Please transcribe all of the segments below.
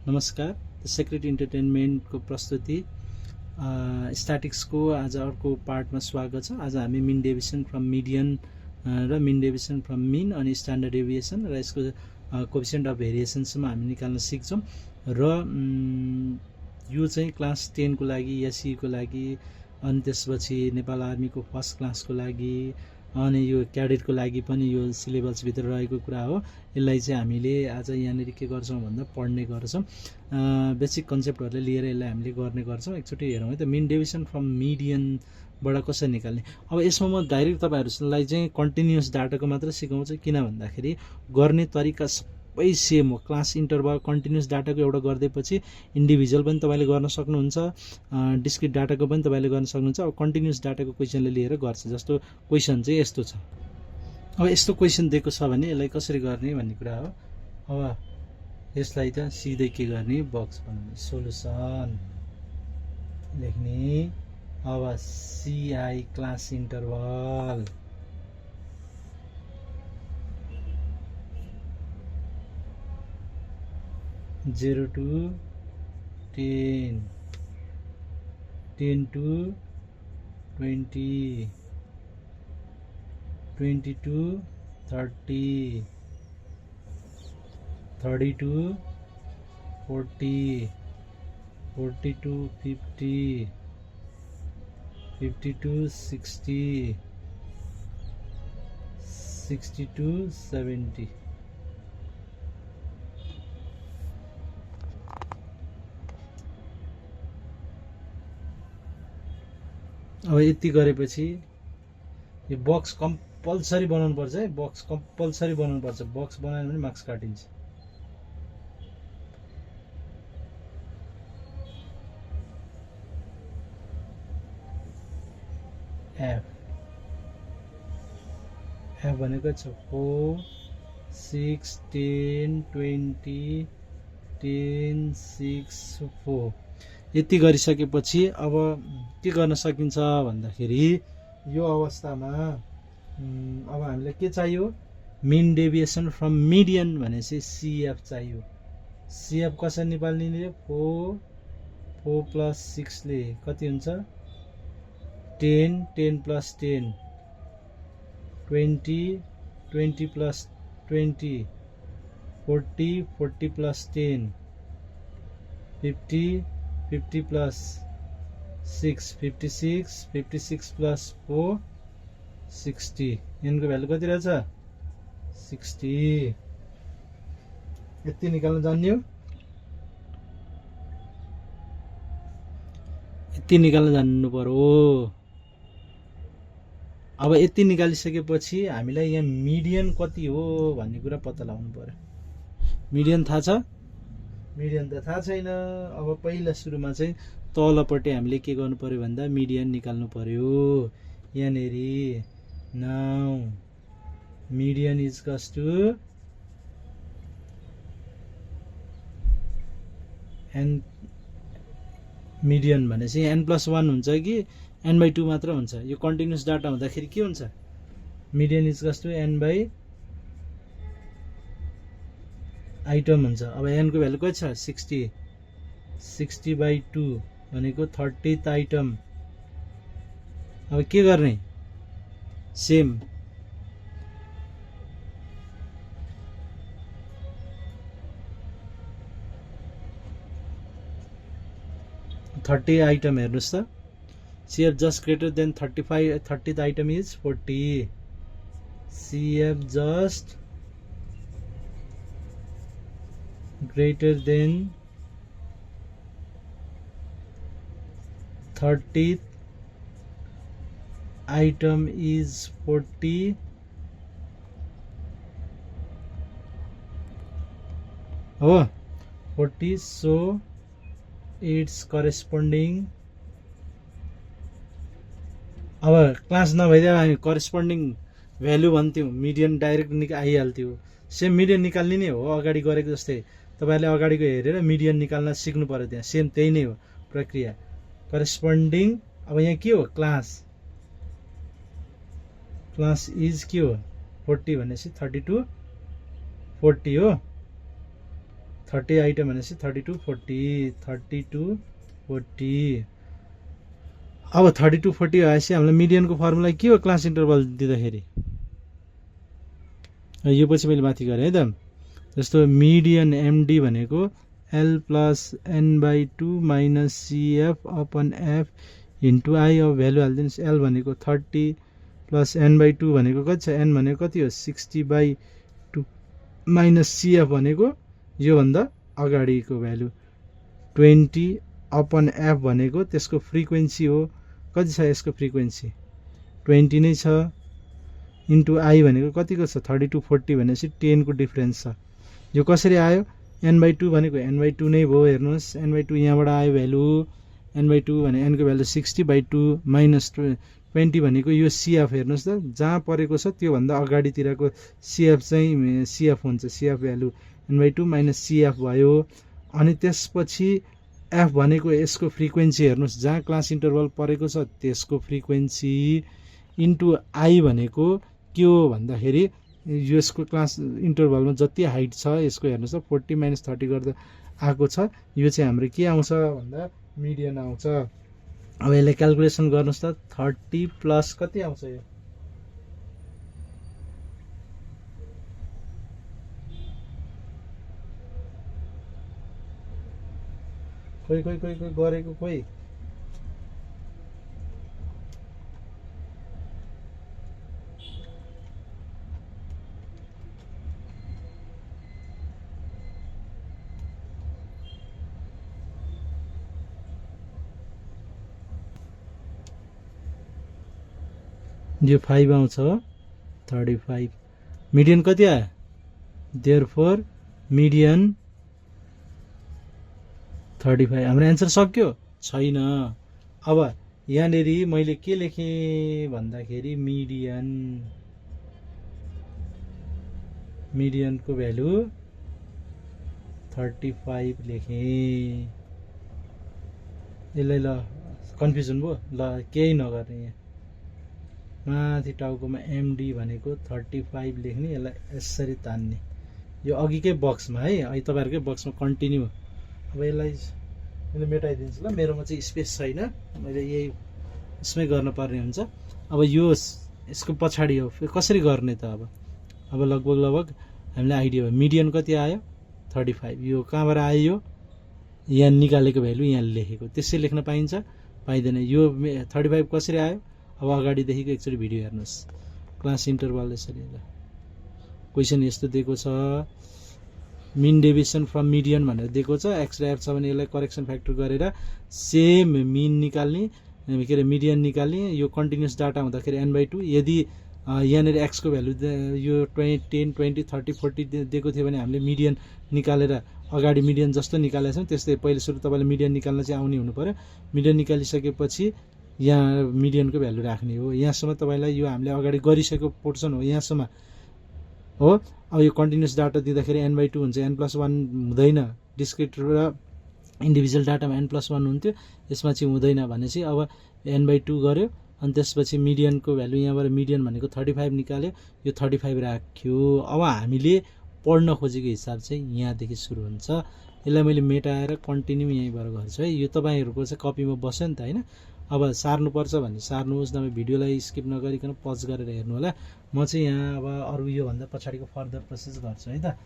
नमस्कार, सेक्रेट इन्टरटेनमेन्टको प्रस्तुति स्ट्याटिक्सको आज अर्को पार्टमा स्वागत छ। आज हामी मिन डेभिएसन फ्रम मिडियन र मिन डेभिएसन फ्रम मिन अनि स्ट्यान्डर्ड डेभिएसन र यसको कोएफिसिएन्ट अफ भेरिएसनसम्म हामी निकाल्न सिक्छौँ र यो चाहिँ क्लास 10 को लागि एसई को लागि अनि त्यसपछि नेपाल आर्मीको फर्स्ट क्लासको लागि अनि यो क्याडेटको लागि पनि यो सिलेबस भित्र रहेको कुरा हो। यसलाई चाहिँ हामीले आज यहाँनिर के गर्छौँ भन्दा पढ्ने गर्छौँ। बेसिक कन्सेप्टहरूले लिएर यसलाई हामीले गर्ने गर्छौँ। एकचोटि हेरौँ है त, मिन डेभिएसन फ्रम मिडियनबाट कसरी निकाल्ने। अब यसमा म डाइरेक्ट तपाईहरुलाई चाहिँ कन्टिन्युअस डाटाको मात्र सिकाउँछु, किन भन्दाखेरि गर्ने तरिका सबै सेम हो। क्लास इन्टरभल कन्टिन्युअस डाटाको एउटा गर्दैपछि इन्डिभिजुअल पनि तपाईले गर्न सक्नुहुन्छ, डिस्क्रिट डाटाको पनि तपाईले गर्न सक्नुहुन्छ। अब कन्टिन्युअस डाटाको क्वेशनले लिएर गर्छ। जस्तो क्वेशन चाहिँ यस्तो छ। अब यस्तो क्वेशन दिएको छ भने यसलाई कसरी गर्ने भन्ने कुरा हो। अब यसलाई त सिधै के गर्ने, बक्स बनाउने, सोलुसन लेख्ने। अब CI class interval (0 to 10, 10 to 20, 20 to 30, 30 to 40, 40 to 50, 50 to 60, 60 to 70। अब यति गरेपछि यो बक्स कम्पलसरी बनाउनु पर्छ है। बक्स कम्पलसरी बनाउनु पर्छ। बक्स बनाएन भने मार्क्स काटिन्छ। एफ भनेको छ 4 6 10 20 10 6 4। यति गरिसकेपछि अब के गर्न सकिन्छ भन्दाखेरि यो अवस्थामा अब हामीलाई के चाहियो, मिन डेभिएसन फ्रम मिडियन भनेपछि सीएफ चाहियो। सीएफ कसरी निकाल्ने, 4 प्लस 6 ले कति हुन्छ, 10 10 plus 10 20 20 plus 20 40 40 plus 10 50 50 plus 6 56 56 plus 4 60। इनको भ्यालु कति रहेछ, 60। यति निकाल्न जान्ने हो, यति निकाल्न जान्नु पर्यो। अब यति निकालिसकेपछि हामीलाई यहाँ मिडियन कति हो भन्ने कुरा पत्ता लगाउनु पर्यो। मिडियन थाहा छ? मिडियन त थाहा छैन। अब पहिला सुरुमा चाहिँ तलपट्टि हामीले के गर्नु पर्यो भन्दा मिडियन निकाल्नु पर्यो। यहाँनेरि नाउ मिडियन इज कस टु एन। मिडियन भनेपछि n+1 हुन्छ कि n/2 मात्र हुन्छ। यो कन्टिन्युअस डाटा हुँदाखेरि के हुन्छ, मिडियन इज कस टु n/ आइटम हुन्छ। अब n को भ्यालु कति छ, 60। 60/2 भनेको 30th आइटम। अब के गर्ने, सेम थर्टी आइटम हेर्नुस् त। CF just greater than 35, 30th item is 40। CF just greater than 30th item is 40। हो 40, so its corresponding। अब क्लास नभइदिए हामी करेस्पोन्डिङ भ्यालु भन्थ्यौँ, मिडियन डाइरेक्ट आइहाल्थ्यो। सेम मिडियन निकाल्ने नै हो, अगाडि गरेको जस्तै। तपाईहरुले अगाडिको हेरेर मिडियन निकाल्न सिक्नु पर्यो। त्यहाँ सेम त्यही नै हो प्रक्रिया, करेस्पोन्डिङ। अब यहाँ के हो, क्लास। क्लास इज के हो, 40 भनेपछि 30 to 40 हो। 30 आइटम भनेपछि 32 40 अब 32 40 आएपछि हामीलाई मिडियनको फर्मुला के हो क्लास इन्टरभल दिँदाखेरि यो पछि मैले माथि गरेँ है त जस्तो मिडियन एमडी भनेको L plus n/2 minus सिएफ upon F into I अब भ्यालु हालिदिनुहोस् एल भनेको 30 प्लस n/2 भनेको कति छ एन भनेको कति हो 60/2 माइनस सिएफ भनेको योभन्दा अगाडिको भ्यालु 20 अपन एफ भनेको त्यसको फ्रिक्वेन्सी हो कति छ यसको फ्रिक्वेन्सी 20 नै छ इन्टु आई भनेको कतिको छ 32 40 भनेपछि 10 को डिफरेन्स छ यो कसरी आयो n/2 भनेको n/2 नै भयो हेर्नुहोस् n/2 यहाँबाट आयो भ्यालु n/2 भने n को भ्यालु 60/2 माइनस 20 भनेको यो सिएफ हेर्नुहोस् त जहाँ परेको छ त्योभन्दा अगाडितिरको सिएफ चाहिँ सिएफ हुन्छ सिएफ भ्यालु n/2 माइनस सिएफ भयो अनि त्यसपछि एफ भनेको यसको फ्रिक्वेन्सी हेर्नुहोस् जहाँ क्लास इन्टरभल परेको छ त्यसको फ्रिक्वेन्सी इन्टु आई भनेको के हो भन्दाखेरि यसको क्लास इन्टरभलमा जति हाइट छ यसको हेर्नुहोस् त 40 माइनस 30 गर्दा आएको छ यो चाहिँ हाम्रो के आउँछ भन्दा मिडियन आउँछ अब यसलाई क्यालकुलेसन गर्नुहोस् त 30 प्लस कति आउँछ यो कोही गरेको कोही यो 5 आउँछ 35 मिडियन कति आयो देयरफोर मिडियन 35 हाम्रो एन्सर सक्यो छैन अब यहाँनिर मैले के लेखेँ भन्दाखेरि मिडियनको भ्यालु 35 लेखेँ यसलाई ल कन्फ्युजन भयो ल केही नगर्ने यहाँ माथि टाउकोमा एमडी भनेको 35 लेख्ने यसलाई यसरी तान्ने यो अघिकै बक्समा है अहिले तपाईँहरूकै बक्समा कन्टिन्यू अब यसलाई मैले मेटाइदिन्छु ल मेरोमा चाहिँ स्पेस छैन मैले यही यसमै गर्नुपर्ने हुन्छ अब यो यसको पछाडि हो कसरी गर्ने त अब लगभग हामीलाई आइडिया भयो मिडियन कति आयो 35 यो कहाँबाट आयो यहाँ निकालेको भ्यालु यहाँ लेखेको त्यसै लेख्न पाइन्छ पाइँदैन यो 35 कसरी आयो अब अगाडिदेखिको एकचोटि भिडियो हेर्नुहोस् क्लास इन्टरभल यसरी ल क्वेसन यस्तो दिएको छ मिन डेभिएसन फ्रम मिडियन भनेर दिएको छ एक्स र एफ छ भने यसलाई करेक्सन फ्याक्टर गरेर सेम मिन निकाल्ने के अरे मिडियन निकाल्ने यो कन्टिन्युस डाटा हुँदाखेरि n/2 यदि यहाँनिर एक्सको भ्यालु यो 10 20 30 40 दिएको थियो भने हामीले मिडियन निकालेर अगाडि मिडियन जस्तो निकालेको छौँ त्यस्तै पहिले सुरु तपाईँले मिडियन निकाल्न चाहिँ आउने हुनु पर्यो मिडियन निकालिसकेपछि यहाँ मिडियनको भ्यालु राख्ने हो यहाँसम्म तपाईँलाई यो हामीले अगाडि गरिसकेको पोर्सन हो यहाँसम्म हो अब यो कन्टिन्युस डाटा दिँदाखेरि n/2 हुन्छ n+1 हुँदैन डिस्क्रिट र इन्डिभिजुअल डाटामा n+1 हुन्थ्यो यसमा चाहिँ हुँदैन भनेपछि अब n/2 गर्यो अनि त्यसपछि मिडियनको भ्यालु यहाँबाट मिडियन भनेको 35 निकाल्यो यो 35 राख्यो अब हामीले पढ्न खोजेको हिसाब चाहिँ यहाँदेखि सुरु हुन्छ यसलाई मैले मेटाएर कन्टिन्यू यहीँबाट गर्छु है यो तपाईँहरूको चाहिँ कपीमा बस्यो नि त होइन अब सार्नुपर्छ भने सार्नुहोस् नभए भिडियोलाई स्किप नगरिकन पज गरेर हेर्नु होला म चाहिँ यहाँ अब अरू योभन्दा पछाडिको फर्दर प्रोसेस गर्छु है त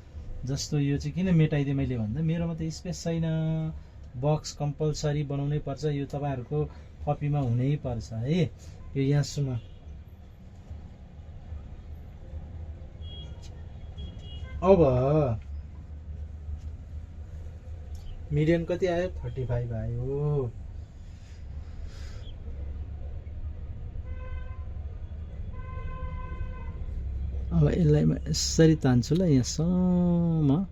जस्तो यो चाहिँ किन मेटाइदिएँ मैले भन्दा मेरोमा त स्पेस छैन बक्स कम्पलसरी बनाउनै पर्छ यो तपाईँहरूको कपीमा हुनै पर्छ है यो यहाँसम्म अब मिडियन कति आयो 35 आयो अब यसलाई म यसरी तान्छु ल यहाँसम्म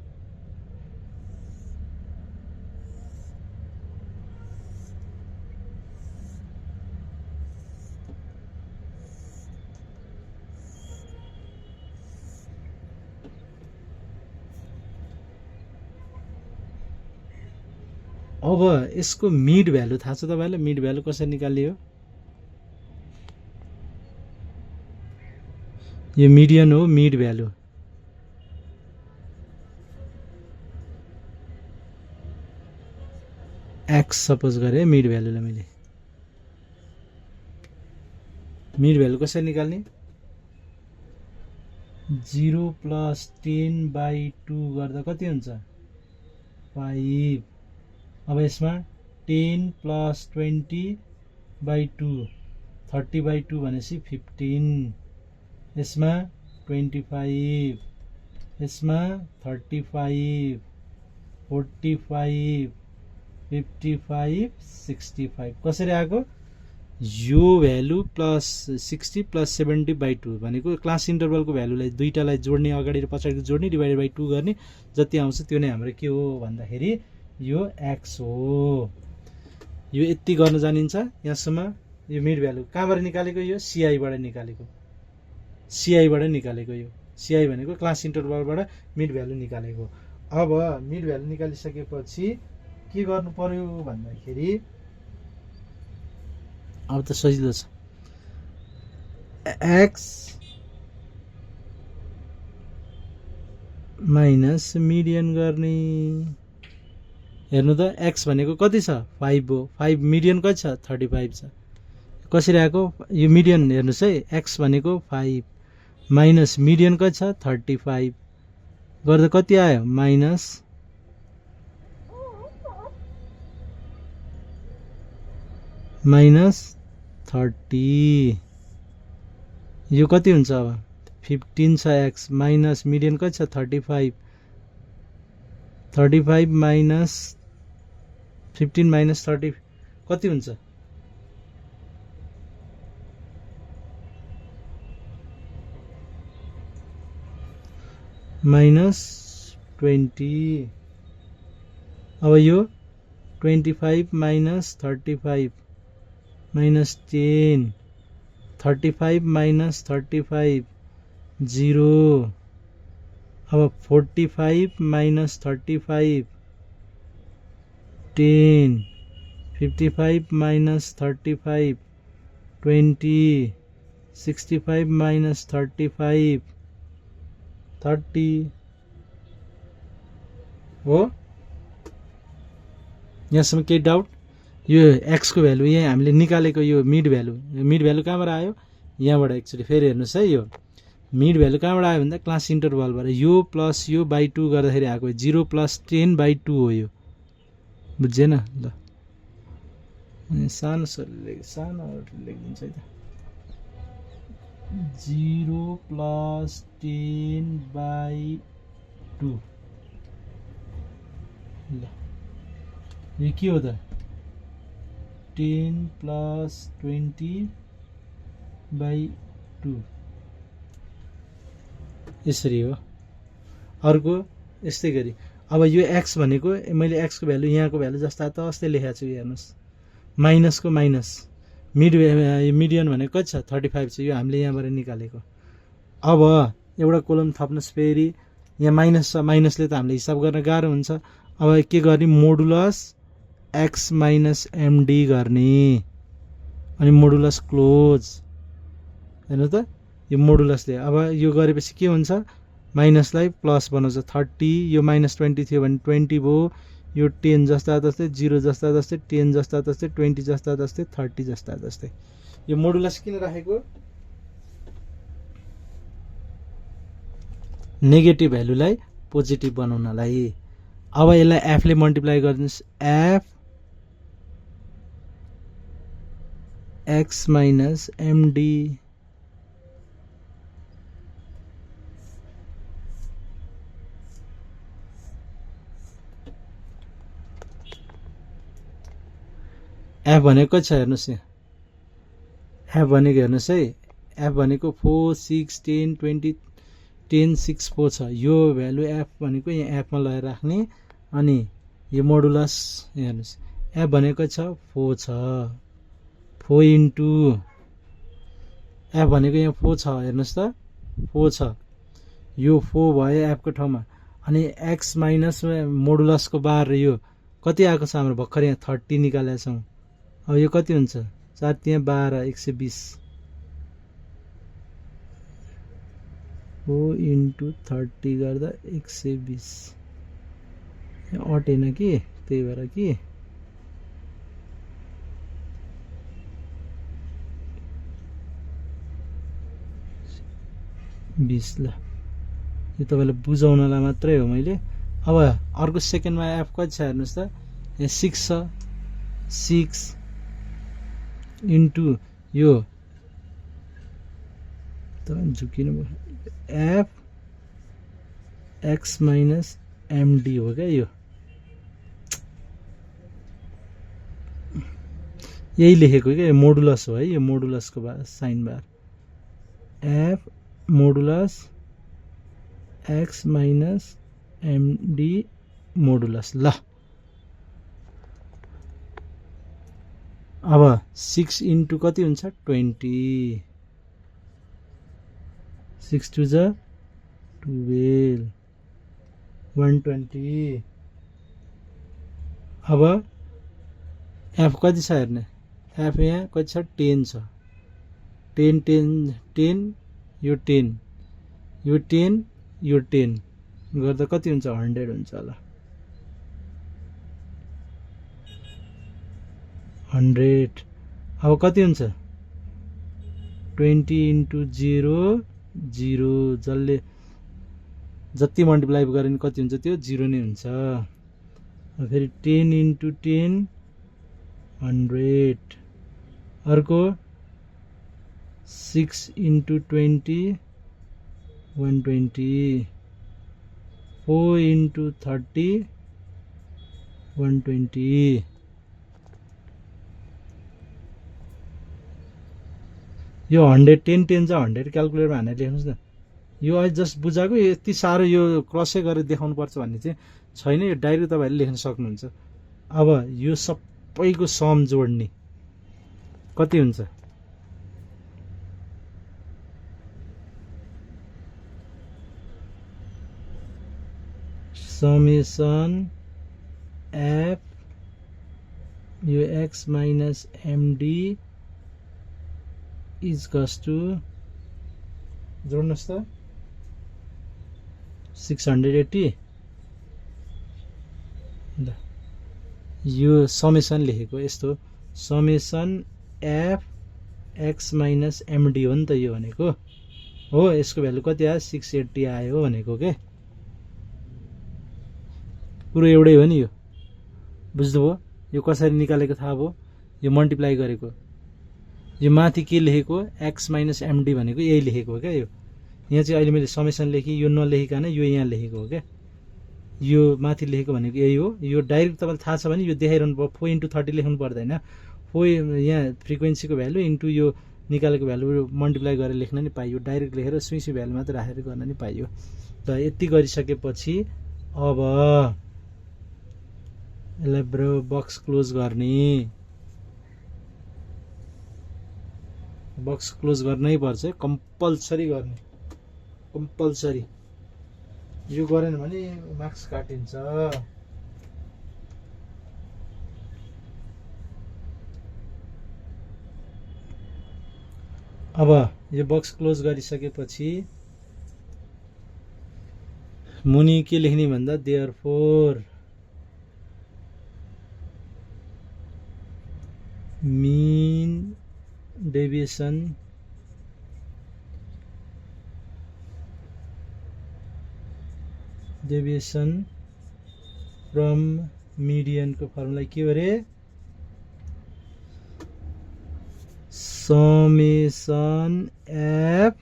अब यसको मिड भ्यालु थाहा छ तपाईँलाई मिड भ्यालु कसरी निकालियो यो मिडियन हो मिड भ्यालु एक्स सपोज गरेँ मिड भ्यालुलाई मैले मिड भ्यालु कसरी निकाल्ने 0 + 10/2 गर्दा कति हुन्छ 5 अब यसमा 10 + 20/2 30/2 भनेपछि 15 यसमा 25 यसमा 35 45 55 65 कसरी आएको यो भ्यालु प्लस 60 + 70/2 भनेको क्लास इन्टरभलको भ्यालुलाई दुईटालाई जोड्ने अगाडि र पछाडि जोड्ने डिभाइडेड बाइ 2 गर्ने जति आउँछ त्यो नै हाम्रो के हो भन्दाखेरि यो एक्स हो यो यति गर्न जानिन्छ यहाँसम्म यो मिड भ्यालु कहाँबाट निकालेको यो सिआईबाट निकालेको यो सिआई भनेको क्लास इन्टरभलबाट मिड भ्यालु निकालेको अब मिड भ्यालु निकालिसकेपछि के गर्नु पर्यो भन्दाखेरि अब त सजिलो छ एक्स माइनस मिडियन गर्ने हेर्नु त एक्स भनेको कति छ 5 हो 5 मिडियन कति छ 35 छ कसरी आएको यो मिडियन हेर्नुस् है एक्स भनेको 5 माइनस मिडियन कति छ 35 गर्दा कति आयो माइनस 30 यो कति हुन्छ अब 15 छ एक्स माइनस मिडियन कति छ 35 माइनस 15 माइनस 30 कति हुन्छ -20 अब यो 25 माइनस 35 माइनस 10 35 माइनस 35 0 अब 45 माइनस 35 10 55 माइनस 35 20 65 माइनस 35 30 हो यहाँसम्म केही डाउट यो एक्स को भ्यालु यहाँ हामीले निकालेको यो मिड भ्यालु कहाँबाट आयो यहाँबाट एक्चुअली फेरि हेर्नुहोस् है यो मिड भ्यालु कहाँबाट आयो भन्दा क्लास इन्टरभलबाट यो प्लस यो बाई 2 गर्दाखेरि आएको 0 + 10/2 हो यो बुझेन ल सानो लेखिदिन्छ है त 0 + 10/2 ल यो के हो त 10 + 20/2 यसरी हो अर्को यस्तै गरी अब यो एक्स भनेको मैले एक्स को भ्यालु यहाँको भ्यालु जस्ता त अस्ति लेखेको छु हेर्नुस् माइनसको माइनस मिडियन भनेको कति छ 35 छ यो हामीले यहाँबाट निकालेको अब एउटा कोलम थप्नुस् फेरि यहाँ माइनस छ माइनसले त हामीले हिसाब गर्न गाह्रो हुन्छ अब के गर्ने मोडुलस एक्स माइनस एमडी गर्ने अनि मोडुलस क्लोज हेर्नु त यो मोडुलसले अब यो गरेपछि के हुन्छ माइनसलाई प्लस बनाउँछ 30 यो -20 थियो भने 20 भयो यो 10 जस्ता जस्तै 0 जस्ता जस्तै 10 जस्ता जस्तै 20 जस्ता जस्तै 30 जस्ता जस्तै यो मोडुलस किन राखेको नेगेटिभ भ्यालुलाई पोजिटिभ बनाउनलाई अब यसलाई एफ ले मल्टिप्लाई गर्नुस् F X minus MD F भनेको छ हेर्नुस् यहाँ एफ भनेको हेर्नुस् है एफ भनेको 4 6 10 20 10 6 4 छ यो भ्यालु एफ भनेको यहाँ एफमा लगाएर राख्ने अनि यो मोडुलस हेर्नुस् एफ भनेको छ 4 छ 4 इन्टु एफ भनेको यहाँ 4 छ हेर्नुस् त 4 छ यो 4 भयो एफको ठाउँमा अनि एक्स माइनस मोडुलसको बार यो कति आएको छ हाम्रो भर्खर यहाँ 30 निकालेका छौँ अब यो कति हुन्छ 4 त्यहाँ 12 120 4 इन्टु 30 गर्दा 120 अटेन कि त्यही भएर कि 20 ल यो तपाईलाई बुझाउनलाई मात्रै हो मैले अब अर्को सेकेन्डमा एफ कति छ हेर्नुस् त यहाँ 6 छ 6 इन्टु यो तपाईं झुकिनु एफ एक्स माइनस एमडी हो क्या यो यही लेखेको क्या मोडुलस हो है यो मोडुलसको sign bar F modulus X minus MD modulus ल अब 6 इन्टु कति हुन्छ 20 6 to the 12 120 अब एफ कति छ हेर्ने एफ यहाँ कति छ 10 छ 10 10 10 यो 10 यो 10 यो 10 गर्दा कति हुन्छ 100 हुन्छ होला 100 अब कति हुन्छ 20 इन्टु 0 0 जसले जति मल्टिप्लाई गरे नि कति हुन्छ त्यो 0 नै हुन्छ फेरि 10 इन्टु 10 100 अर्को 6 इन्टु 20 120 4 इन्टु 30 120 यो 100 10 10 जा 100 क्याल्कुलेटरमा हानेर लेख्नुस् न यो अहिले जस्ट बुझाएको यति साह्रो यो क्रसै गरेर देखाउनु पर्छ भन्ने चाहिँ छैन यो डाइरेक्ट तपाईहरुले लेख्न सक्नुहुन्छ अब यो सबैको सम जोड्ने कति हुन्छ समेसन एफ यो एक्स माइनस एमडी इज कस टू जोड्नुस् त 680 ल यो समेसन लेखेको यस्तो summation F X minus MD हो नि त यो भनेको हो यसको भ्यालु कति आयो 680 आयो भनेको के पुरो एउटै हो नि यो बुझ्नुभयो यो कसरी निकालेको थाहा भयो यो मल्टिप्लाई गरेको यो माथि के लेखेको एक्स माइनस एमडी भनेको यही लेखेको हो क्या यो यहाँ चाहिँ अहिले मैले समेसन लेखेँ यो नलेखिकन यो यहाँ लेखेको हो क्या यो माथि लेखेको भनेको यही हो यो डाइरेक्ट तपाईँलाई थाहा छ भने यो देखाइरहनु पर्यो 4 इन्टु 30 लेख्नु पर्दैन 4 यहाँ फ्रिक्वेन्सीको भ्यालु इन्टु यो निकालेको भ्यालु मल्टिप्लाई गरेर लेख्न नि पाइयो डाइरेक्ट लेखेर सुइसी भ्यालु मात्र राखेर गर्न नि पाइयो त यति गरिसकेपछि अब यसलाई ब्रो बक्स क्लोज गर्ने बक्स क्लोज गर्नै पर्छ कम्पल्सरी गर्ने कम्पल्सरी यो गरेन भने मार्क्स काटिन्छ अब यो बक्स क्लोज गरिसकेपछि मुनि के लेख्ने भन्दा therefore mean deviation from median को फर्मुला के हो रे समेसन एफ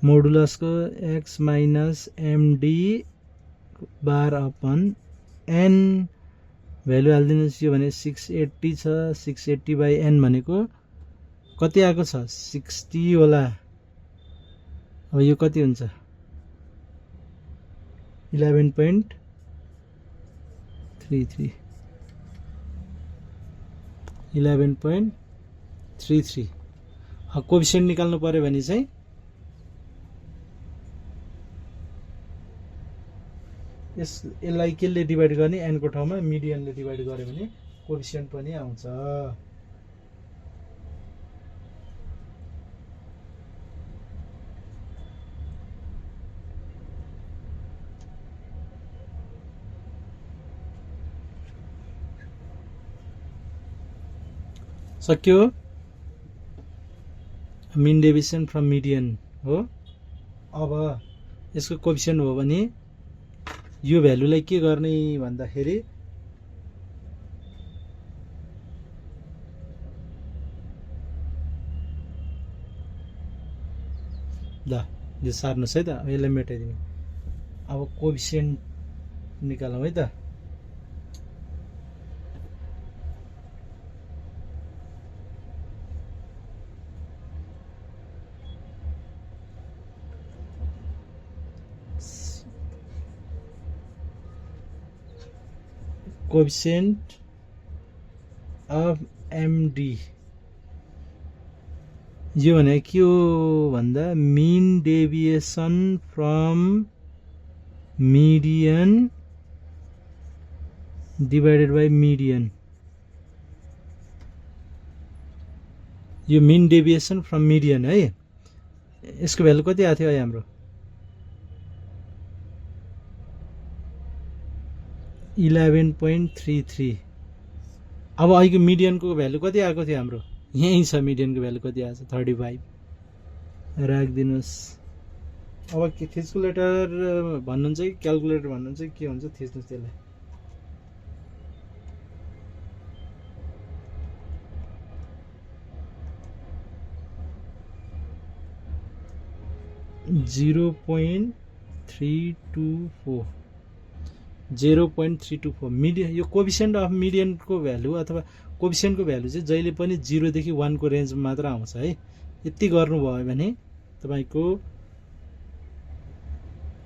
मोडुलस को X minus MD bar upon N value हाल्दिनुस् यो भने 680 छ 680 बाइ एन भनेको कति आएको छ 60 होला अब यो कति हुन्छ 11.33 11.33 कोएफिसिएन्ट निकाल्नु पर्यो भने चाहिँ यसलाई केले डिभाइड गर्ने एन को ठाउँमा मिडियनले डिभाइड गर्यो भने कोएफिसिएन्ट पनि आउँछ सक्यो मिन डेभिएसन फ्रम मिडियन हो अब यसको कोएफिसिएन्ट हो भने यो भ्यालुलाई के गर्ने भन्दाखेरि ल यो सार्नुहोस् है त, यसलाई मेटाइदिनु। अब कोएफिसिएन्ट निकालौँ है त। कोएफिसिएन्ट अफ एमडी यो भने के हो भन्दा mean deviation from median divided by median. यो मिन डेभिएसन फ्रम मिडियन है, यसको भ्यालु कति आएको थियो है हाम्रो 11.33। अब अहिलेको मिडियनको भ्यालु कति आएको थियो हाम्रो, यहीँ छ मिडियनको भ्यालु कति आएको छ 35 राखिदिनुहोस्। अब के थिचकुलेटर भन्नुहुन्छ कि क्यालकुलेटर भन्नुहुन्छ कि के हुन्छ, थिच्नुहोस् त्यसलाई। .324 मिडियन। यो कोएफिसिएन्ट अफ मिडियनको भ्यालु अथवा कोएफिसिएन्टको भ्यालु चाहिँ जहिले पनि 0 देखि 1 को रेन्जमा मात्र आउँछ है। यति गर्नुभयो भने तपाईको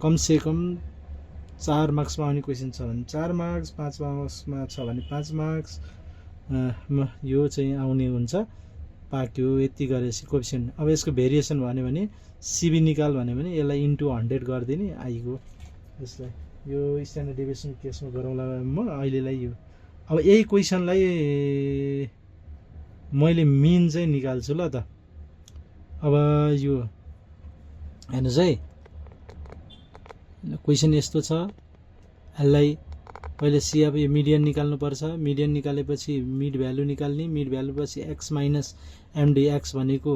कमसे कम 4 मार्क्समा आउने क्वेसन छ भने 4 मार्क्स, 5 मार्क्समा छ भने 5 मार्क्स यो चाहिँ आउने हुन्छ। पाक्यो यति गरेपछि कोएफिसिएन्ट। अब यसको भेरिएसन भन्यो भने सिबी निकाल भन्यो भने यसलाई इन्टु 100 गरिदिने आइगयो। यसलाई यो स्ट्यान्डर्ड डेभिएसन केसमा गरौँला म अहिलेलाई। यो अब यही क्वेसनलाई मैले मिन चाहिँ निकाल्छु ल त। अब यो हेर्नुहोस् है, क्वेसन यस्तो छ। यसलाई पहिले सी अब यो मिडियन निकाल्नु पर्छ। मिडियन निकालेपछि मिड भ्यालु निकाल्ने। मिड भ्यालु पछि एक्स माइनस एमडी। एक्स भनेको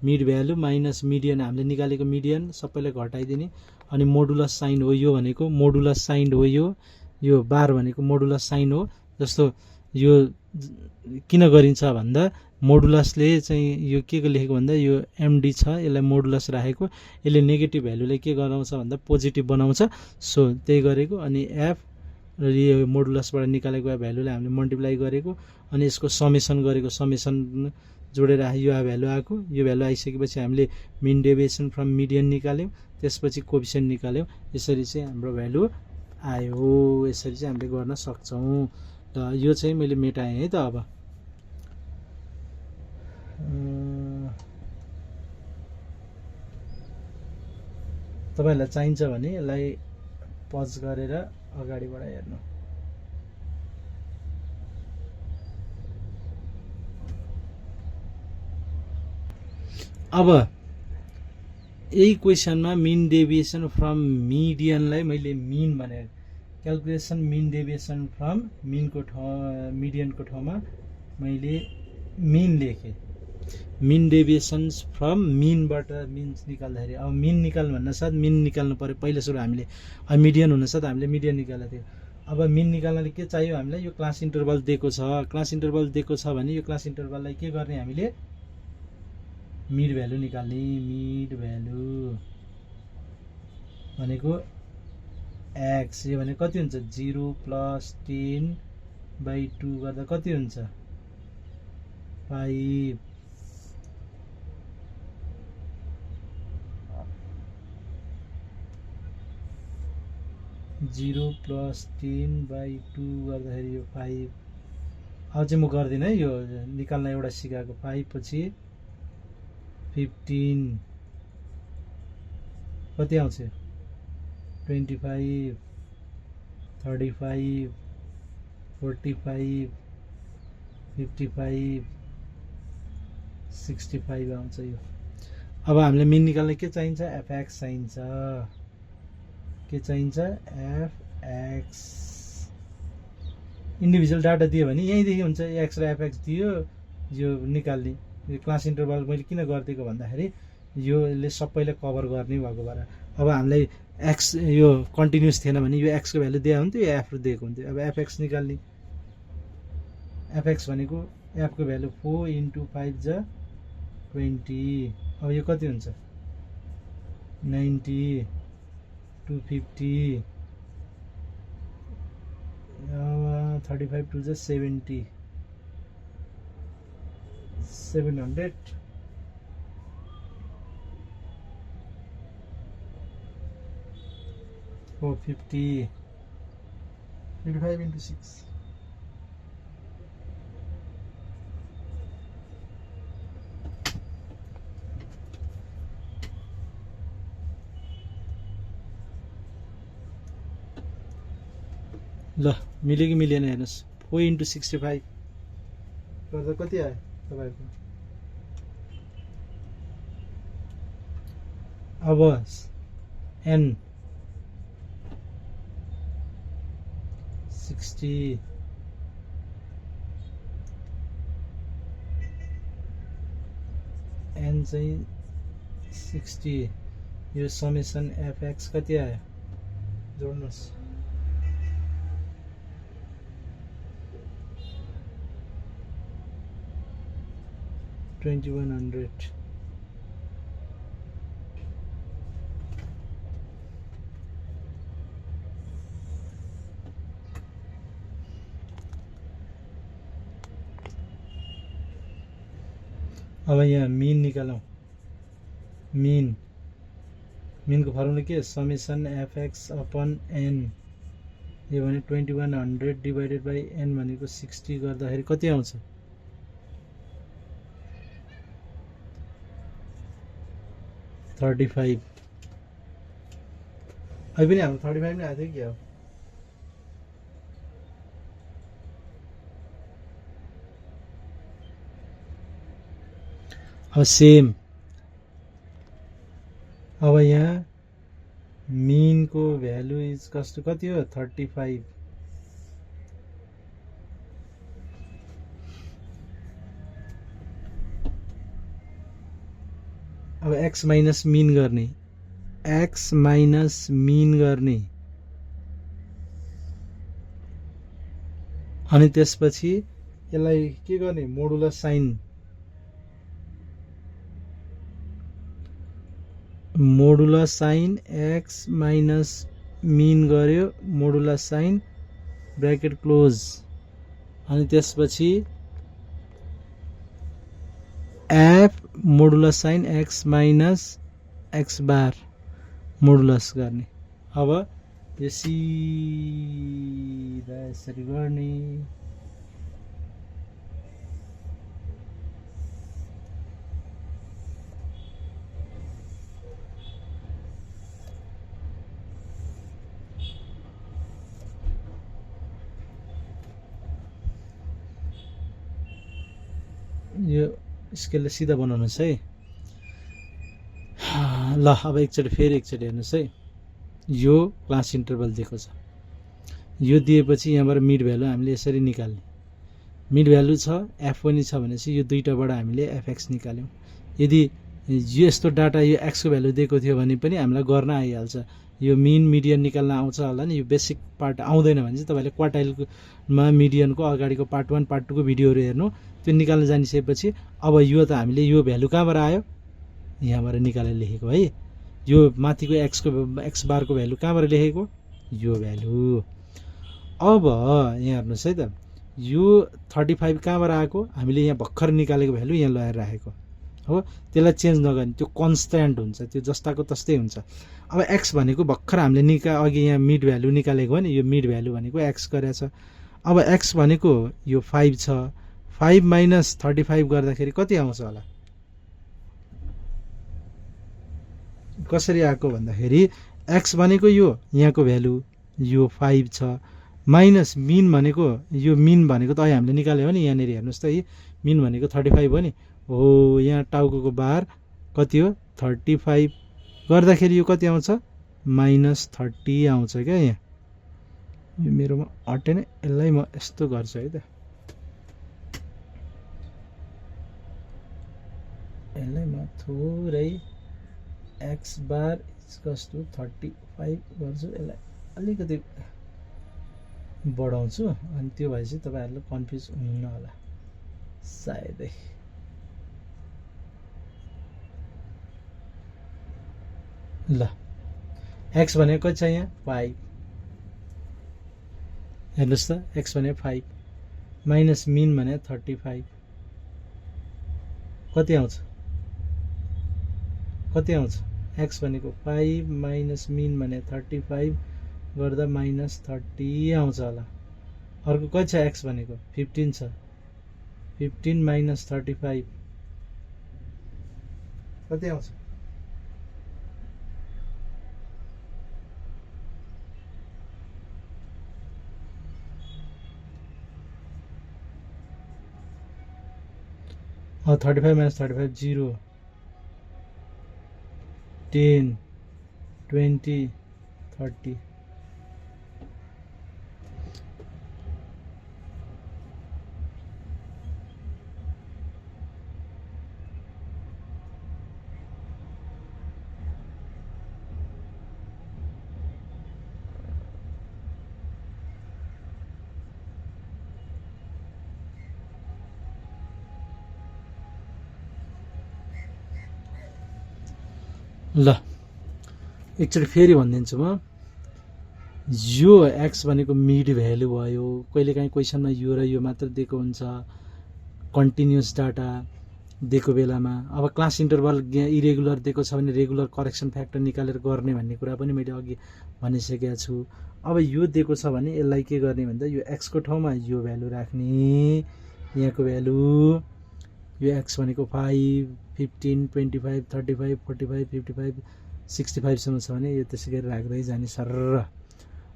मिड भ्यालु माइनस मिडियन, हामीले निकालेको मिडियन सबैलाई घटाइदिने। अनि मोडुलस साइन हो यो भनेको, मोडुलस साइन हो यो बार भनेको मोडुलस साइन हो। जस्तो यो किन गरिन्छ भन्दा मोडुलसले चाहिँ यो के को लेखेको भन्दा यो एमडी छ, यसलाई मोडुलस राखेको, यसले नेगेटिभ भ्यालुलाई के गराउँछ भन्दा पोजिटिभ बनाउँछ। सो त्यही गरेको। अनि एफ र यो मोडुलसबाट निकालेको भ्यालुलाई हामीले मल्टिप्लाई गरेको, अनि यसको समेसन गरेको। समेसन जोडेर यो भ्यालु आएको। यो भ्यालु आइसकेपछि हामीले मिन डेभिएसन फ्रम मिडियन निकाल्यौँ, त्यसपछि कोएफिसिएन्ट निकाल्यौँ। यसरी चाहिँ हाम्रो भ्यालु आयो। यसरी चाहिँ हामीले गर्न सक्छौँ। र यो चाहिँ मैले मेटाएँ है त। अब तपाईहरुलाई चाहिन्छ भने यसलाई पज गरेर अगाडिबाट हेर्नु। अब यही क्वेसनमा मिन डेभिएसन फ्रम मिडियनलाई मैले मिन भनेर क्याल्कुलेसन मिन डेभिएसन फ्रम मिनको मिडियनको ठाउँमा मैले मिन लेखेँ। मिन डेभिएसन फ्रम मिनबाट मिन्स निकाल्दाखेरि अब मिन निकाल्नु भन्न साथ मिन निकाल्नु पर्यो पहिला सुरु हामीले। अब मिडियन हुन साथ हामीले मिडियन निकालेको थियो। अब मिन निकाल्नले के चाहियो हामीलाई, यो क्लास इन्टरभल दिएको छ। क्लास इन्टरभल दिएको छ भने यो क्लास इन्टरभललाई के गर्ने हामीले मिड भ्यालु निकाल्ने। मिड भ्यालु भनेको एक्स, यो भने कति हुन्छ 0 + 10/2 गर्दा कति हुन्छ 5। (0 + 10/2 गर्दाखेरि यो 5। अब चाहिँ म गर्दिनँ है, यो निकाल्न एउटा सिकाएको। 5 पछि 15 कति आउँछ 25 35 45 55 65 आउँछ यो। अब हामीले मिन निकाल्न के चाहिन्छ, एफएक्स चाहिन्छ। के चाहिन्छ, एफएक्स। इन्डिभिजुअल डाटा दियो भने यहीँदेखि हुन्छ, एक्स र एफएक्स दियो यो निकाल्ने। यो क्लास इन्टरभल मैले किन गरिदिएको भन्दाखेरि योले सबैलाई कभर गर्ने भएको भएर अब हामीलाई एक्स यो कन्टिन्युस थिएन भने यो एक्सको भ्यालु दिएको हुन्थ्यो यो एफ दिएको हुन्थ्यो। अब एफएक्स निकाल्ने, एफएक्स भनेको एफको भ्यालु 4 × 5 = 20। अब यो कति हुन्छ 90 250 35 2 = 70 700 450 55 × 6 ल मिल्यो कि मिलेन हेर्नुहोस् 4 × 65 गर्दा कति आयो तपाईँको। अब n 60 n चाहिँ 60 यो समेसन fx कति आयो जोड्नुहोस् 2100 अब यहाँ मिन निकालौं। मिनको फर्मुला के समेसन fx अपन n यो भने 2100 डिवाइडेड बाइ n भनेको 60 गर्दाखेरि कति आउँछ 35। अहिले पनि हाम्रो 35 नै आएको थियो कि अब सेम। अब यहाँ मीन को भ्यालु इज कस्ट कति हो 35। अब x माइनस मीन गर्ने अनि त्यसपछि यसलाई के गर्ने modulus sign x minus mean गर्यो मोडुलस साइन ब्रैकेट क्लोज अनि त्यसपछि f modulus sign x minus x bar modulus गर्ने। अब यो सिधा यसरी गर्ने यो स्केलले सिधा बनाउनुहोस् है। ल अब फेरि एकचोटि हेर्नुहोस् है। यो क्लास इन्टरभल दिएको छ, यो दिएपछि यहाँबाट मिड भ्यालु हामीले यसरी निकाल्ने। मिड भ्यालु छ एफ पनि छ भनेपछि यो दुईटाबाट हामीले एफएक्स निकाल्यौँ। यदि यस्तो डाटा यो एक्स को भ्यालु दिएको थियो भने पनि हामीलाई गर्न आइहाल्छ। यो मिन मिडियन निकाल्न आउँछ होला नि। यो बेसिक पार्ट आउँदैन भने चाहिँ तपाईँले क्वार्टाइलमा मिडियनको अगाडिको पार्ट 1 पार्ट 2 को भिडियोहरू हेर्नु। त्यो निकाल्न जानिसकेपछि अब यो त हामीले यो भ्यालु कहाँबाट आयो यहाँबाट निकालेर लेखेको है। यो माथिको एक्स बारको भ्यालु कहाँबाट लेखेको यो भ्यालु। अब यहाँ हेर्नुहोस् है त यो 35 कहाँबाट आएको हामीले यहाँ भर्खर निकालेको भ्यालु यहाँ लगाएर राखेको हो। त्यसलाई चेन्ज नगर्ने, त्यो कन्स्ट्यान्ट हुन्छ, त्यो जस्ताको तस्तै हुन्छ। अब एक्स भनेको भर्खर हामीले अघि यहाँ मिड भ्यालु निकालेको हो नि, यो मिड भ्यालु भनेको एक्स गरेको छ। अब एक्स भनेको यो 5 छ। 5 माइनस 35 गर्दाखेरि कति आउँछ होला कसरी आएको भन्दाखेरि एक्स भनेको यो यहाँको भ्यालु यो 5 छ माइनस मिन भनेको यो मिन भनेको त अहिले हामीले निकाल्यो नि। यहाँनिर हेर्नुहोस् त मिन भनेको 35 हो नि। हो यहाँ टाउको बार कति हो 35 गर्दाखेरि यो कति आउँछ -30 आउँछ क्या। यहाँ यो मेरोमा अटेन, यसलाई म यस्तो गर्छु है त, यसलाई म थोरै एक्स बार इक्वल्स टु 35 गर्छु, यसलाई अलिकति बढाउँछु अनि त्यो भएपछि तपाईँहरूले कन्फ्युज हुनुहुन्न होला सायदै। ल एक्स भनेको छ यहाँ 5, हेर्नुहोस् त एक्स भने 5 माइनस मिन भने 35 कति आउँछ एक्स भनेको 5 माइनस मिन भने 35 गर्दा माइनस 30 आउँछ होला। अर्को कति छ एक्स भनेको 15 छ, 15 माइनस 35 कति आउँछ? और 35 minus 35 0 10 20 30 ल एकचोटि फेरि भनिदिन्छु म। यो एक्स भनेको मिड भ्यालु भयो, कहिलेकाहीँ क्वेसनमा यो र यो मात्र दिएको हुन्छ कन्टिन्युअस डाटा दिएको बेलामा। अब क्लास इन्टरभल इरेगुलर दिएको छ भने रेगुलर करेक्सन फ्याक्टर निकालेर गर्ने भन्ने कुरा पनि मैले अघि भनिसकेको छु। अब यो दिएको छ भने यसलाई के गर्ने भन्दा यो एक्सको ठाउँमा यो भ्यालु राख्ने, यहाँको भ्यालु यो एक्स भनेको 5 15 25 35 45 55 65 सम्म छ भने यो त्यसै गरी राख्दै जाने सरर।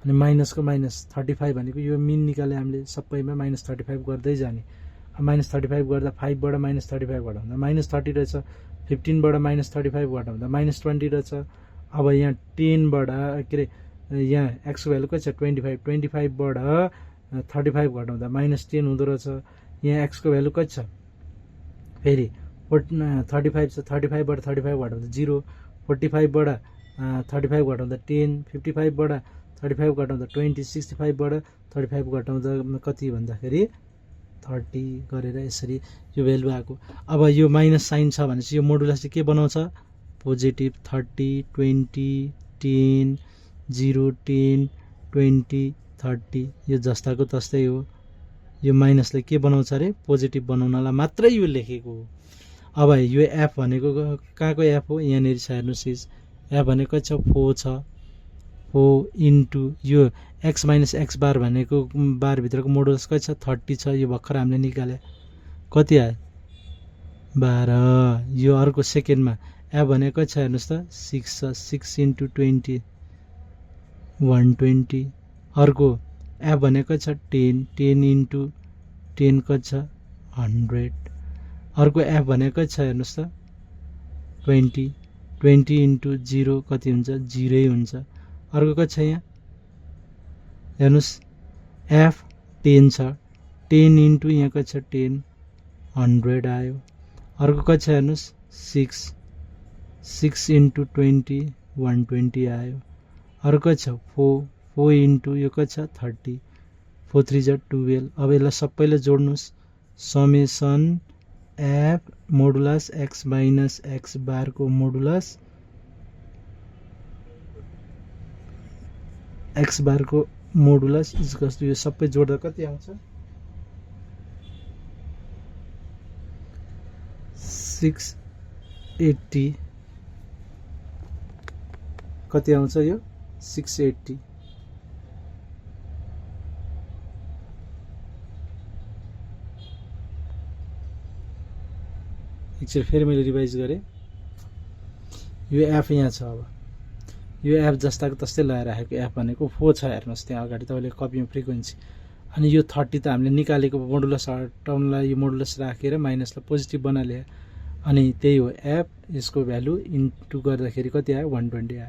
अनि माइनसको माइनस 35 भनेको यो मिन निकाले हामीले सबैमा माइनस 35 गर्दै जाने। माइनस 35 गर्दा 5 बाट माइनस 35 घटाउँदा माइनस 30 रहेछ, 15 बाट माइनस 35 घटाउँदा माइनस 20 रहेछ। अब यहाँ 10 बाट के अरे यहाँ एक्सको भ्यालु कति छ 25, 25 बाट 35 घटाउँदा माइनस 10 हुँदो रहेछ। यहाँ एक्सको भ्यालु कति छ फेरि 35 छ, 35 बाट 35 घटाउँदा 0, 45 बाट 35 घटाउँदा 10, 55 बाट 35 घटाउँदा 20, 65 बाट 35 घटाउँदा कति भन्दाखेरि 30 गरेर यसरी यो भ्यालु आएको। अब यो माइनस साइन छ भनेपछि यो मोडुलस चाहिँ के बनाउँछ पोजिटिभ 30 20 10 0 10 20 30 यो जस्ताको तस्तै हो। यो माइनसले के बनाउँछ अरे पोजिटिभ बनाउनलाई मात्रै यो लेखेको हो। अब यो एफ भनेको कहाँको एफ हो यहाँनिर छ हेर्नुहोस्, एफ भनेको छ 4 छ, 4 इन्टु यो एक्स माइनस एक्स बार भनेको बारभित्रको मोडुलस कति छ 30 छ। यो भर्खर हामीले निकाले कति आयो 12। यो अर्को सेकेन्डमा एफ भनेको छ हेर्नुहोस् त 6 छ, 6 इन्टु 20 120। अर्को एफ भनेको छ 10, 10 इन्टु 10 कति छ 100। अर्को एफ भनेको छ हेर्नुहोस् त 20, 20 इन्टु 0 कति हुन्छ 0 हुन्छ। अर्को कति छ यहाँ हेर्नुहोस् एफ 10 छ, 10 इन्टु यहाँ कति छ 10 100 आयो। अर्को कति छ हेर्नुहोस् 6, 6 इन्टु 20 120 आयो। अर्को छ 4, 4 इन्टु यो कति छ 30, 4 3 जा 12। अब यसलाई सबैलाई जोड्नुहोस् summation F modulus X minus X बारको मोडुलस एक्स बारको मोडुलस इक्वल्स टु यो सबै जोड्दा कति आउँछ 680। कति आउँछ यो 680। एकचोटि फेरि मैले रिभाइज गरेँ। यो एफ यहाँ छ, अब यो एफ जस्ताको तस्तै लगाएर राखेको एफ भनेको 4 छ हेर्नुहोस् त्यहाँ अगाडि तपाईँले कपीमा फ्रिक्वेन्सी। अनि यो 30 त हामीले निकालेको मोडुलस हटाउनलाई यो मोडुलस राखेर माइनसलाई पोजिटिभ बनाले अनि त्यही हो एफ। यसको भ्यालु इन्टु गर्दाखेरि कति आयो 120 आयो।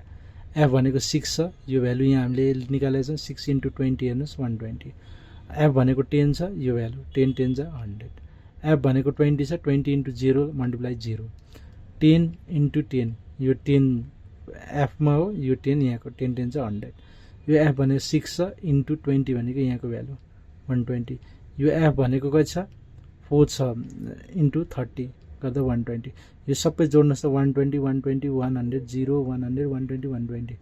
एफ भनेको 6 छ, यो भ्यालु यहाँ हामीले निकालेको छ 6 इन्टु 20 हेर्नुहोस् 120। एफ भनेको 10 छ, यो भ्यालु 10 10 जा 100। एफ भनेको 20 छ, 20 इन्टु 0 मल्टिप्लाई 0। 10 इन्टु 10 यो 10 एफमा हो यो 10 यहाँको 10 10 चाहिँ 100 यो एफ भनेको 6 छ इन्टु 20 भनेको यहाँको भ्यालु 120 यो एफ भनेको कति छ 4 छ इन्टु 30 गर्दा 120 यो सबै जोड्नुहोस् त 120 120 100 0 100 120 120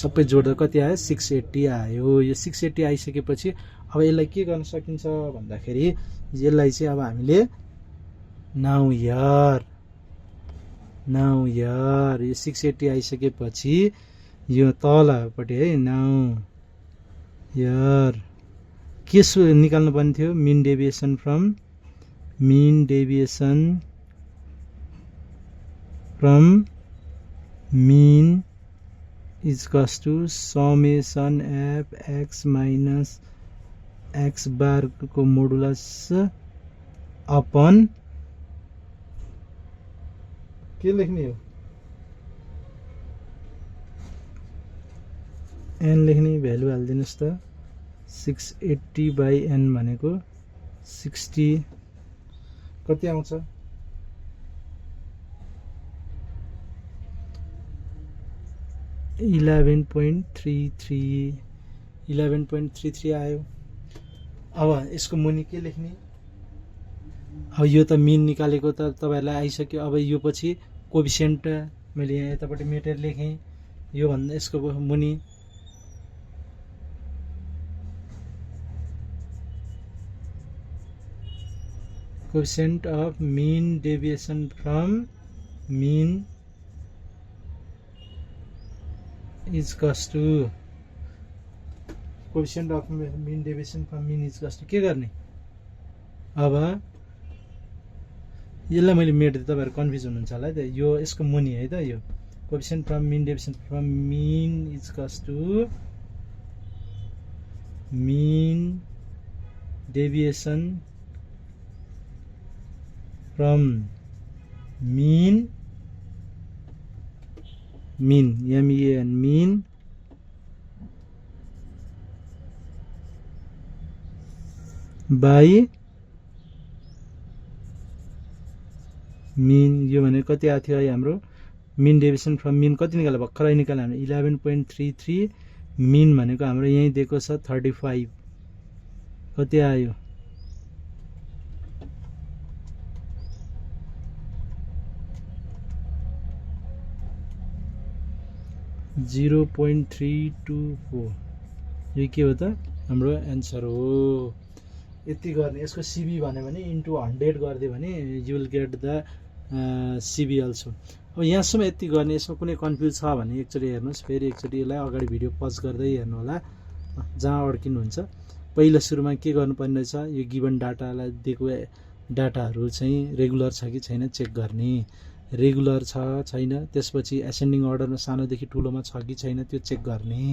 सबै जोड्दा कति आयो 680 आयो यो 680 आइसकेपछि अब यसलाई के गर्न सकिन्छ भन्दाखेरि यसलाई चाहिँ अब हामीले नाउ यार यो 680 आइसकेपछि यो तलपट्टि है नाउ यार के निकाल्नु पर्ने थियो mean deviation from mean is कस to summation F X minus X bar को मोडुलस अपन के लेख्ने हो एन लेख्ने भ्यालु हालिदिनुहोस् त 680 बाई एन भनेको 60 कति आउँछ 11.33 आयो अब यसको मुनि के लेख्ने अब यो त मिन निकालेको त तपाईहरुलाई आइसक्यो अब यो पछि कोएफिसिएन्ट मैले यहाँ यतापट्टि मेटेर लेखेँ यो भन्दा यसको मुनि coefficient of mean deviation from mean is कस टू coefficient of mean deviation from mean is कस टू के गर्ने अब यसलाई मैले मेट तपाईहरु कन्फ्युज हुनुहुन्छ होला है त यो यसको मुनि है त यो coefficient from mean deviation from mean is कस to mean deviation from mean mean by mean यो भने कति आएको थियो हाम्रो मिन डेभिएसन फ्रम मिन कति निकाल्यो भर्खरै निकाल्यो हामीले 11.33 मिन भनेको हाम्रो यही दिएको छ 35 कति आयो 0.324 यो के हो त हाम्रो एन्सर हो यति गर्ने यसको सीबी भन्यो भने इन्टु 100 गरिदियो भने you will get the CV also अब यहाँसम्म यति गर्ने यसमा कुनै कन्फ्युज छ भने एकचोटि हेर्नुस् फेरि एकचोटि यसलाई अगाडि भिडियो पज गर्दै हेर्नु होला जहाँ अड्किनुहुन्छ पहिला सुरुमा के गर्नुपर्ने रहेछ यो गिवन डाटालाई दिएको डाटाहरू चाहिँ रेगुलर छ कि छैन चेक गर्ने रेगुलर छ छैन त्यसपछि एसेन्डिङ अर्डरमा सानोदेखि ठुलोमा छ कि छैन त्यो चेक गर्ने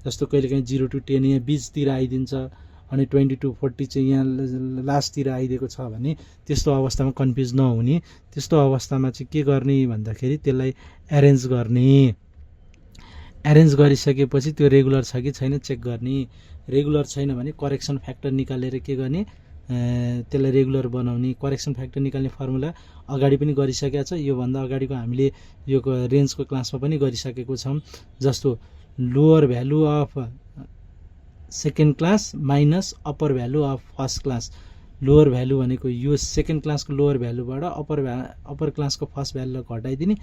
जस्तो कहिलेकाहीँ 0 to 10 यहाँ बीचतिर आइदिन्छ अनि 20 to 40 चाहिँ यहाँ लास्टतिर आइदिएको छ भने त्यस्तो अवस्थामा कन्फ्युज नहुने त्यस्तो अवस्थामा चाहिँ के गर्ने भन्दाखेरि त्यसलाई एरेन्ज गरिसकेपछि त्यो रेगुलर छ कि छैन चेक गर्ने रेगुलर छैन भने करेक्सन फ्याक्टर निकालेर के गर्ने त्यसलाई रेगुलर बनाउने करेक्सन फ्याक्टर निकाल्ने फर्मुला अगाडि पनि गरिसकेका छ यो भन्दा अगाडिको हामीले यो रेन्जको क्लासमा पनि गरिसकेको छौं जस्तो lower value of second class minus upper value of first class lower value भनेको यो सेकेन्ड क्लासको लोअर भ्यालुबाट अप्पर क्लासको फर्स्ट भ्यालुलाई घटाइदिने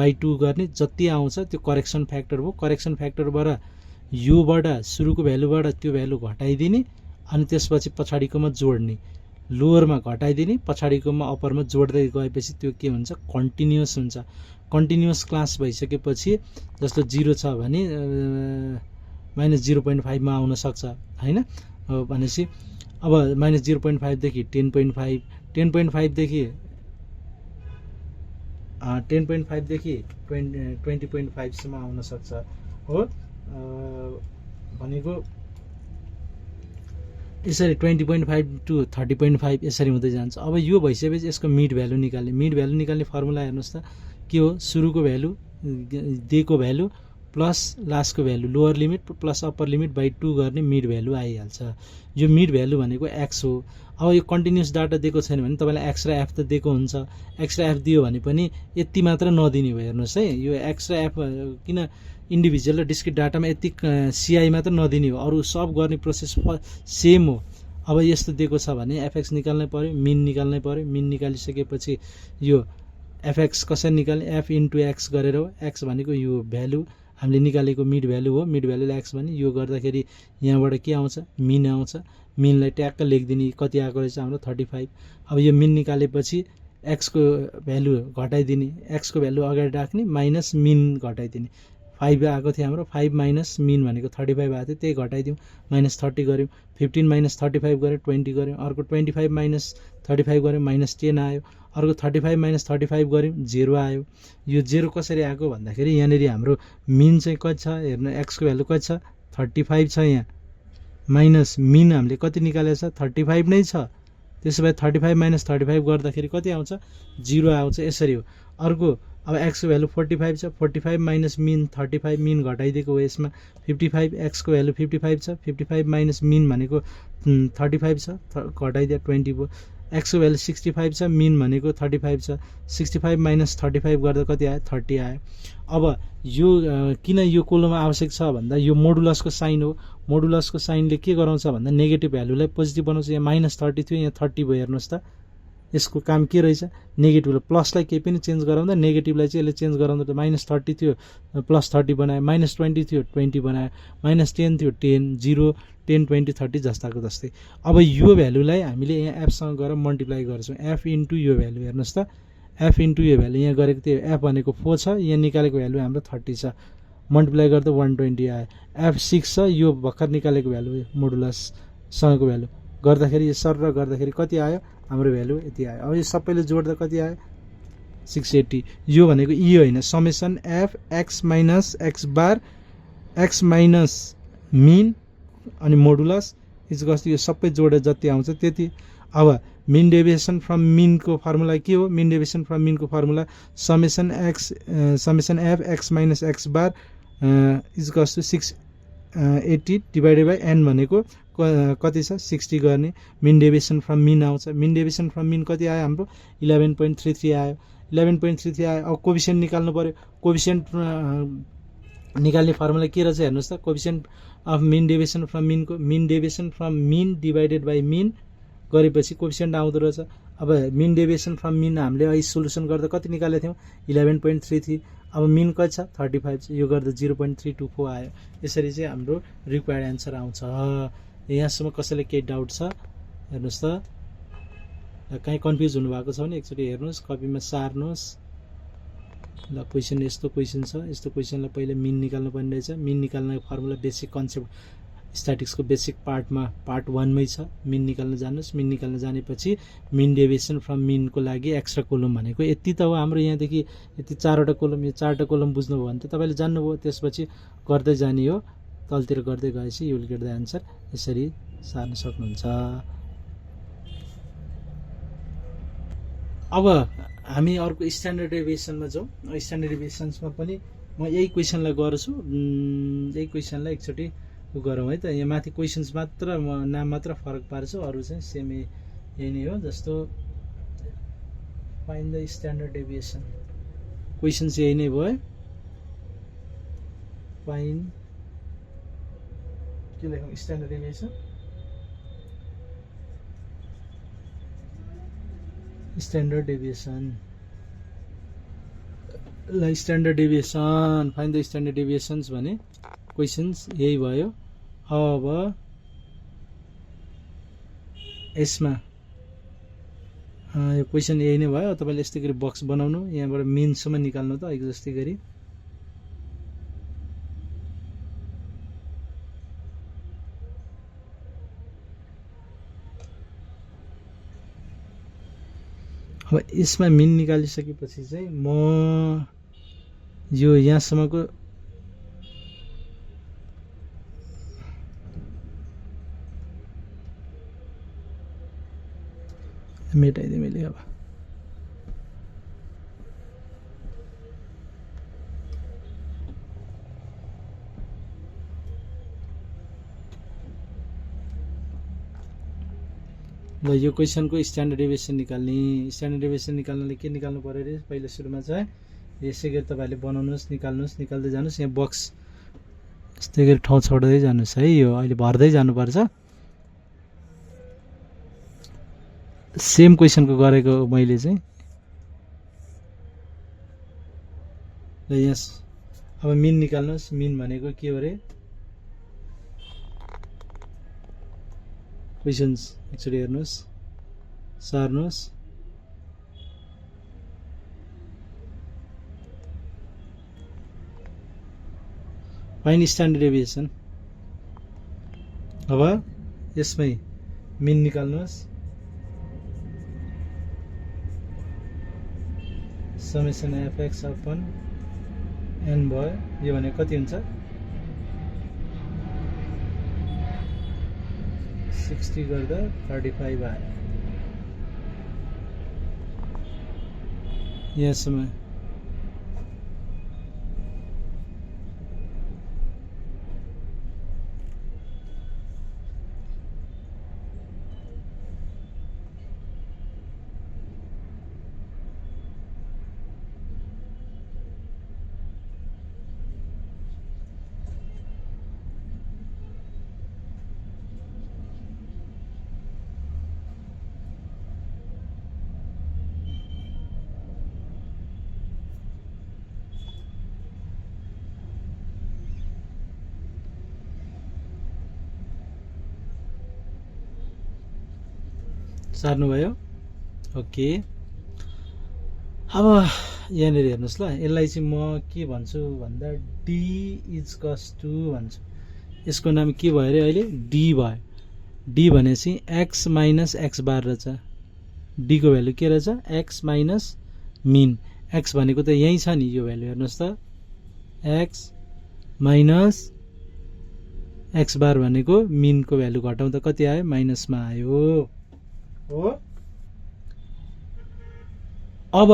बाइ 2 गर्ने जति आउँछ त्यो करेक्सन फ्याक्टर हो करेक्सन फ्याक्टरबाट योबाट सुरुको भ्यालुबाट त्यो भ्यालु घटाइदिने अनि त्यसपछि पछाडीकोमा जोड्ने लोअरमा घटाइदिने पछाडीकोमा अप्परमा जोड्दै गएपछि त्यो के हुन्छ कन्टिन्युअस हुन्छ कन्टिन्युअस क्लास भइसकेपछि जस्तो 0 छ भने -0.5 मा आउन सक्छ हैन भनेपछि अब -0.5 देखि 10.5 10.5 देखि 20.5 सम्म आउन सक्छ हो भनेको यसरी 20.5 to 30.5 यसरी हुँदै जान्छ अब यो भइसकेपछि यसको मिड भ्यालु निकाल्ने फर्मुला हेर्नुस् त के हो सुरुको भ्यालु दिएको भ्यालु प्लस लास्टको value lower limit plus upper limit by 2 गर्ने मिड भ्यालु आइहाल्छ। यो मिड भ्यालु भनेको एक्स हो। अब यो कन्टिन्युस डाटा दिएको छैन भने तपाईँलाई एक्स र एफ त दिएको हुन्छ, एक्स र एफ दियो भने पनि यति मात्र नदिने हो। हेर्नुहोस् है, यो एक्स र एफ किन इन्डिभिजुअल र डिस्क्रिट डाटामा यति सिआई मात्र नदिने हो, अरू सब गर्ने प्रोसेस सेम हो। अब यस्तो दिएको छ भने एफएक्स निकाल्नै पर्यो, मिन निकाल्नै पर्यो। मिन निकालिसकेपछि यो एफएक्स कसरी निकाल्ने, एफ इन्टु एक्स गरेर हो। एक्स भनेको यो भ्यालु हामीले निकालेको मिड भ्यालु हो। मिड भ्यालुलाई एक्स भने यो गर्दाखेरि यहाँबाट के आउँछ, मिन आउँछ। मिनलाई ट्याक्क लेखिदिने, कति आएको रहेछ हाम्रो 35। अब यो मिन निकालेपछि एक्सको भ्यालु घटाइदिने, एक्सको भ्यालु अगाडि राख्ने माइनस मिन घटाइदिने। 5 आएको थियो हाम्रो, 5 माइनस मिन भनेको 35 आएको थियो, त्यही घटाइदिउँ, माइनस 30 गऱ्यौँ। 15 माइनस 35 गऱ्यो 20 गऱ्यौँ। अर्को 25 माइनस 35 गऱ्यौँ, माइनस 10 आयो। अर्को 35 माइनस 35 गऱ्यौँ, 0 आयो। यो 0 कसरी आएको भन्दाखेरि यहाँनिर हाम्रो मिन चाहिँ कति छ हेर्नु, एक्सको भ्यालु कति छ 35 छ यहाँ, माइनस मिन हामीले कति निकालेको छ 35 नै छ। त्यसो भए 35 माइनस 35 गर्दाखेरि कति आउँछ, 0 आउँछ। यसरी हो। अर्को अब एक्सको भ्यालु 45 छ, 45 माइनस मिन 35, मिन घटाइदिएको हो यसमा 55। एक्सको भ्यालु 55 छ, 55 माइनस मिन भनेको 35 छ, घटाइदियो 20 भयो। एक्सको भ्यालु 65 छ, मिन भनेको 35 छ, 65 माइनस 35 गर्दा कति आयो, 30 आयो। अब यो किन यो कोलम आवश्यक छ भन्दा यो मोडुलसको साइन हो। मोडुलसको साइनले के गराउँछ भन्दा नेगेटिभ भ्यालुलाई पोजिटिभ बनाउँछ। यहाँ माइनस 30 थियो, यहाँ 30 भयो। हेर्नुहोस् त, यसको काम के रहेछ, नेगेटिभलाई प्लसलाई केही पनि चेन्ज गराउँदा, नेगेटिभलाई चाहिँ यसले चेन्ज गराउँदा त माइनस 30 थियो प्लस 30 बनायो, माइनस 20 थियो 20 बनायो, माइनस 10 थियो 10, 0 10 20 30 जस्ताको जस्तै। अब यो भ्यालुलाई हामीले यहाँ एफसँग गएर मल्टिप्लाई गर्छौँ, एफ इन्टु यो भ्यालु। हेर्नुहोस् त, एफ इन्टु यो भ्यालु यहाँ गरेको थियो, एफ भनेको 4 छ, यहाँ निकालेको भ्यालु हाम्रो 30 छ, मल्टिप्लाई गर्दा 120 आयो। एफ 6 छ, यो भर्खर निकालेको भ्यालु मोडुलससँगको भ्यालु गर्दाखेरि यो सर र गर्दाखेरि कति आयो हाम्रो भ्यालु यति आयो। अब यो सबैले जोड्दा कति आयो 680। यो भनेको ई होइन, summation F X minus X bar X minus mean अनि मोडुलस इजकस, यो सबै जोडेर जति आउँछ त्यति। अब मिन डेभिएसन फ्रम मिनको फर्मुला के हो, मिन डेभिएसन फ्रम मिनको formula summation F X minus X bar इजकस टु 680 डिभाइडेड बाई एन भनेको कति छ 60 गर्ने। मिन डेभिएसन फ्रम मिन आउँछ। मिन डेभिएसन फ्रम मिन कति आयो हाम्रो 11.33 आयो, 11.33 आयो। अब कोभिसिएन्ट निकाल्नु पर्यो। कोभिसिएन्ट निकाल्ने फर्मुला के रहेछ हेर्नुहोस् त, coefficient of mean deviation from मिनको mean deviation from mean divided by mean गरेपछि कोभिसिएन्ट आउँदो रहेछ। अब मिन डेभिएसन फ्रम मिन हामीले अहिले सोल्युसन गर्दा कति निकालेको थियौँ 11.33। अब मिन कति छ 35 छ, यो गर्दा 0.324 आयो। यसरी चाहिँ हाम्रो रिक्वायर्ड एन्सर आउँछ। यहाँसम्म कसैलाई केही डाउट छ हेर्नुहोस् त, कहीँ कन्फ्युज हुनुभएको छ भने एकचोटि हेर्नुहोस्, कपीमा सार्नुहोस्। ल क्वेसन यस्तो क्वेसन छ, यस्तो क्वेसनलाई पहिले मिन निकाल्नु पर्ने रहेछ। मिन निकाल्ने फर्मुला बेसिक कन्सेप्ट स्ट्याटिक्सको बेसिक पार्टमा पार्ट 1 मै छ। मिन निकाल्न जानुहोस्। मिन निकाल्न जानेपछि मिन डेभिएसन फ्रम मिनको लागि एक्स्ट्रा कोलम भनेको यति त हो हाम्रो। यहाँदेखि यति 4वटा कोलम, यो 4वटा कोलम बुझ्नुभयो भने त तपाईँले जान्नुभयो। त्यसपछि गर्दै जाने हो, तलतिर गर्दै गएपछि you will get the answer. यसरी सार्न सक्नुहुन्छ। अब हामी अर्को स्ट्यान्डर्ड डेभिएसनमा जाउँ। स्ट्यान्डर्ड डेभिएसन्समा पनि म यही क्वेसनलाई गर्छु, यही क्वेसनलाई एकचोटि गरौँ है त। यहाँ माथि क्वेसन्स मात्र नाम मात्र फरक पार्छु, अरू चाहिँ सेम यही नै हो। जस्तो find the standard deviation, questions यही नै भयो। फाइन्ड के लेखौँ स्ट्यान्डर्ड डेभिएसन, स्ट्यान्डर्ड डेभिएसन। ल standard deviation, find the standard deviations भने क्वेसन्स यही भयो। अब यसमा यो क्वेसन यही नै भयो। तपाईँले यस्तै गरी बक्स बनाउनु, यहाँबाट मिनसम्म निकाल्नु त अहिले जस्तै गरी। अब यसमा मिन निकालिसकेपछि चाहिँ म यो यहाँसम्मको मेटाइदिएँ मैले। अब ल यो क्वेसनको स्ट्यान्डर्ड डेभिएसन निकाल्ने। स्ट्यान्डर्ड डेभिएसन निकाल्नले के निकाल्नु पर्यो रे? पहिला सुरुमा चाहिँ यसै गरी तपाईँहरूले बनाउनुहोस्, निकाल्नुहोस्, निकाल्दै जानुहोस्। यहाँ बक्स यस्तै गरी ठाउँ छोड्दै जानुहोस् है। यो अहिले भर्दै जानुपर्छ। सेम क्वेसनको गरेको मैले चाहिँ। ल यहाँ अब मिन निकाल्नुहोस्। मिन भनेको के हो रे? क्वेसन्स एकचोटि हेर्नुहोस्, सार्नुहोस्। Find standard deviation. अब यसमै मिन निकाल्नुहोस्। समेसन एफएक्स अपन एन भयो। यो भने कति हुन्छ? 60 गर्दा 35 आयो। यहाँसम्म सार्नुभयो। ओके, अब यहाँनिर हेर्नुहोस् ल। यसलाई चाहिँ म के भन्छु भन्दा डी इज कस टू भन्छु। यसको नाम के भयो अरे? अहिले डी भयो। डी भनेपछि एक्स माइनस एक्स बार रहेछ। डी को भ्यालु के रहेछ? X minus mean. एक्स भनेको त यहीँ छ नि, यो भ्यालु हेर्नुहोस् त। एक्स माइनस एक्स बार भनेको मिनको भ्यालु घटाउँदा कति आयो? माइनसमा आयो हो। अब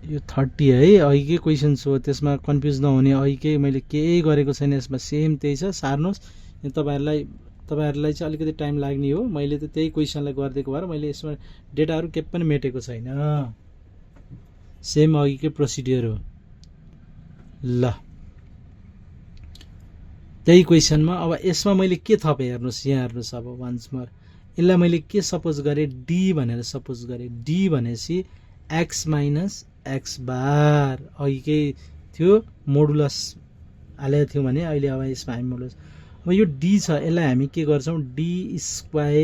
यो 30 है, अघिकै क्वेसन हो, त्यसमा कन्फ्युज नहुने। अघिकै मैले केही गरेको छैन यसमा, सेम त्यही छ। सार्नुहोस्। तपाईँहरूलाई चाहिँ अलिकति टाइम लाग्ने हो। मैले त त्यही क्वेसनलाई गरिदिएको भएर मैले यसमा डेटाहरू केही पनि मेटेको छैन। सेम अघिकै प्रोसिडियर हो। ल त्यही क्वेसनमा अब यसमा मैले के थपेँ हेर्नुहोस्। यहाँ हेर्नुहोस्। अब वान्स मोर यसलाई मैले के सपोज गरेँ? डी भनेर सपोज गरेँ। डी भनेपछि एक्स माइनस एक्स बार अघिकै थियो, मोडुलस हालेको थियौँ भने अहिले अब यसमा हामी मोडुलस। अब यो डी छ, यसलाई हामी के गर्छौँ? D square